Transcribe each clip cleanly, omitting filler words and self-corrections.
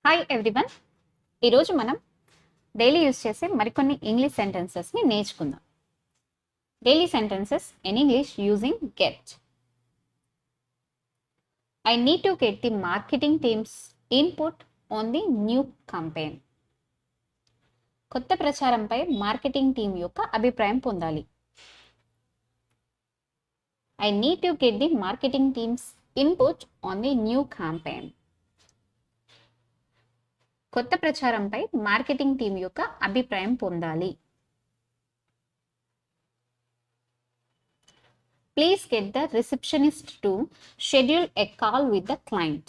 Hi everyone. ఈరోజు మనం daily use చేసే మరికొన్ని ఇంగ్లీష్ సెంటెన్సెస్ని నేర్చుకుందాం. Daily sentences in English using get. I need to get the marketing teams input on the new campaign. కొత్త ప్రచారంపై marketing team యొక్క అభిప్రాయం పొందాలి. I need to get the marketing teams input on the new campaign. కొత్త ప్రచారంపై marketing team యొక్క అభిప్రాయం పొందాలి. Please get the receptionist to schedule a call with the client.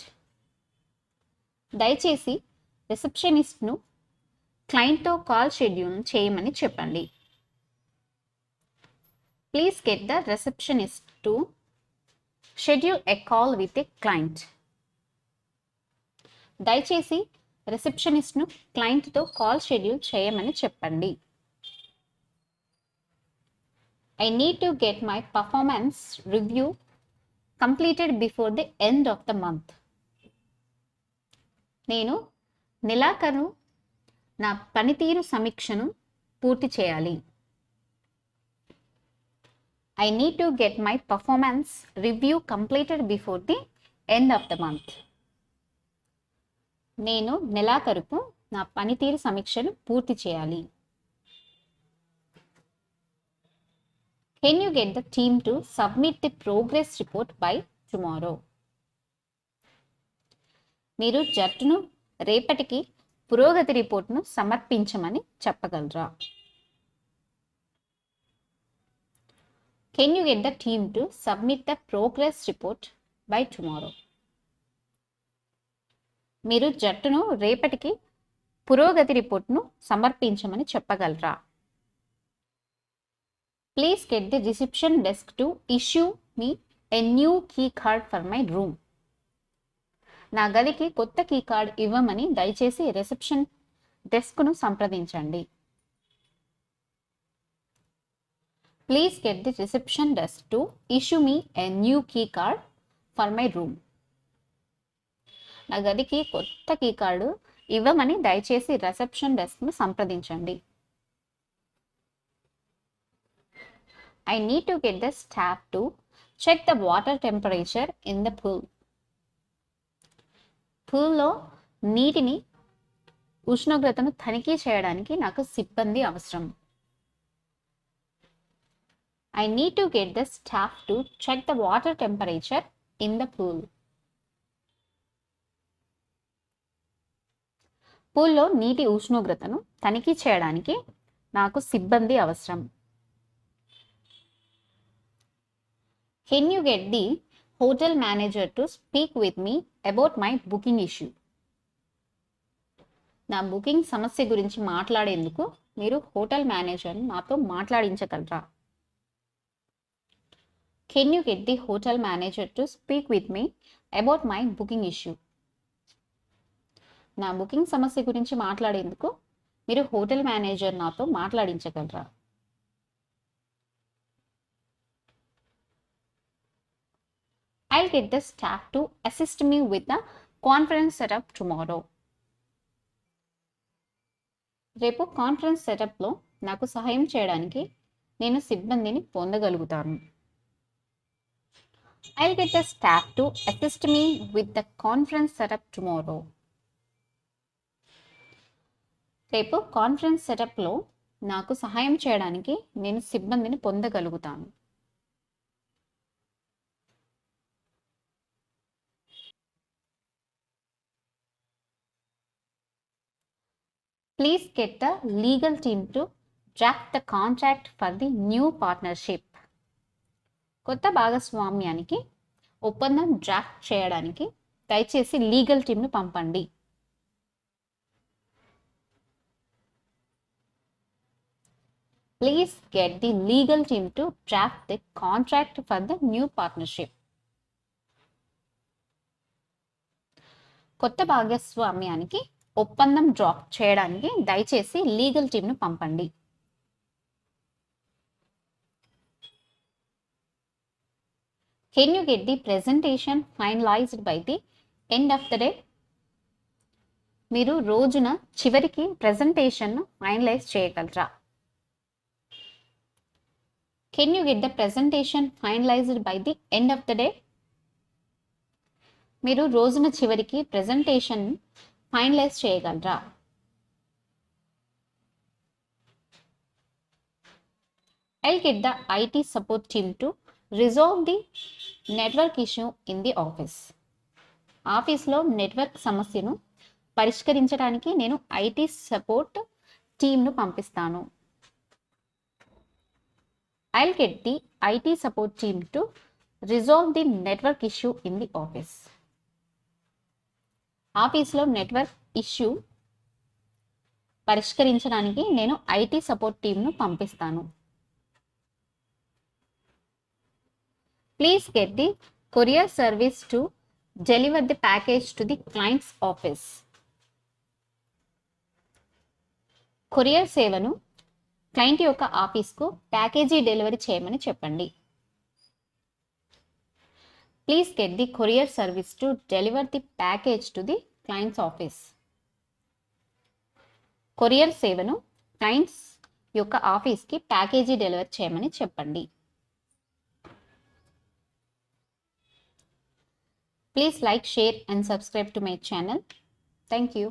దయచేసి రిసెప్షనిస్ట్ను క్లయింట్తో call schedule చేయమని చెప్పండి. Please get the receptionist to schedule a call with a client. దయచేసి రిసెప్షనిస్ట్ను క్లయింట్తో call schedule చేయమని చెప్పండి. I need to get my performance review completed before the end of the month. నేను నెలాఖరు నా పనితీరు సమీక్షను పూర్తి చేయాలి. I need to get my performance review completed before the end of the month. నేను నెలాఖరుకు నా పనితీరు సమీక్షను పూర్తి చేయాలి. Can you get the team to submit the progress report by tomorrow? మీరు జట్టును రేపటికి పురోగతి రిపోర్ట్ను సమర్పించమని చెప్పగలరా? Can you get the team to submit the progress report by tomorrow? మీరు జట్టును రేపటికి పురోగతి రిపోర్ట్ను సమర్పించమని చెప్పగలరా? Please get the reception desk to issue me a new key card for my room. నా గదికి కొత్త కీ కార్డ్ ఇవ్వమని దయచేసి రిసెప్షన్ డెస్క్ను సంప్రదించండి. Please get the reception desk to issue me a new key card for my room. నా గదికి కొత్త key card ఇవ్వమని దయచేసి రిసెప్షన్ డెస్క్ను సంప్రదించండి. I need to get the staff to check the water temperature in the pool. పూల్లో నీటిని ఉష్ణోగ్రతను తనిఖీ చేయడానికి నాకు సిబ్బంది అవసరం. I need to get the staff to check the water temperature in the pool. పూల్లో నీటి ఉష్ణోగ్రతను తనిఖీ చేయడానికి నాకు సిబ్బంది అవసరం. Can you get the hotel manager to speak with me about my booking issue? నా బుకింగ్ సమస్య గురించి మాట్లాడేందుకు మీరు హోటల్ మేనేజర్ను నాతో మాట్లాడించగలరా? Can you get the hotel manager to speak with me about my booking issue? నా బుకింగ్ సమస్య గురించి మాట్లాడేందుకు మీరు హోటల్ మేనేజర్ నాతో మాట్లాడించగలరా? I'll get the staff to assist me with the conference setup tomorrow. రేపు కాన్ఫరెన్స్ సెటప్లో నాకు సహాయం చేయడానికి నేను సిబ్బందిని పొందగలుగుతాను. I'll get the staff to assist me with the conference setup tomorrow. రేపు కాన్ఫరెన్స్ సెటప్లో నాకు సహాయం చేయడానికి నేను సిబ్బందిని పొందగలుగుతాను. Please get the legal team to draft the contract for the new partnership. కొత్త భాగస్వామ్యానికి ఒప్పందం డ్రాఫ్ట్ చేయడానికి దయచేసి లీగల్ టీంను పంపండి. Please get the legal team to draft the contract for the new partnership. కొత్త భాగస్వామ్యానికి ఒప్పందం డ్రాఫ్ట్ చేయడానికి దయచేసి లీగల్ టీంను పంపండి. Can you get the presentation finalized by the end of the day? మీరు రోజున చివరికి ప్రెజెంటేషన్ను ఫైనలైజ్ చేయగలరా? Can you get the presentation finalized by the end of the day? మీరు రోజున చివరికి ప్రెజెంటేషన్ ఫైనలైజ్ చేయగలరా? I'll get the IT support team to resolve the network issue in the office. ఆఫీస్లో నెట్వర్క్ సమస్యను పరిష్కరించడానికి నేను ఐటీ సపోర్ట్ టీమ్ను పంపిస్తాను. I'll get the IT support team to resolve the network issue in the office. ఆఫీస్లో network issue పరిష్కరించడానికి నేను IT support టీమ్ను పంపిస్తాను. Please get the courier service to deliver the package to the client's office. Courier సేవను client యొక్క ఆఫీస్కు package delivery చేయమని చెప్పండి. Please get the courier service to deliver the package to the client's office. Courier సేవను clients యొక్క ఆఫీస్కి package delivery చేయమని చెప్పండి. Please like, share and subscribe to my channel. Thank you.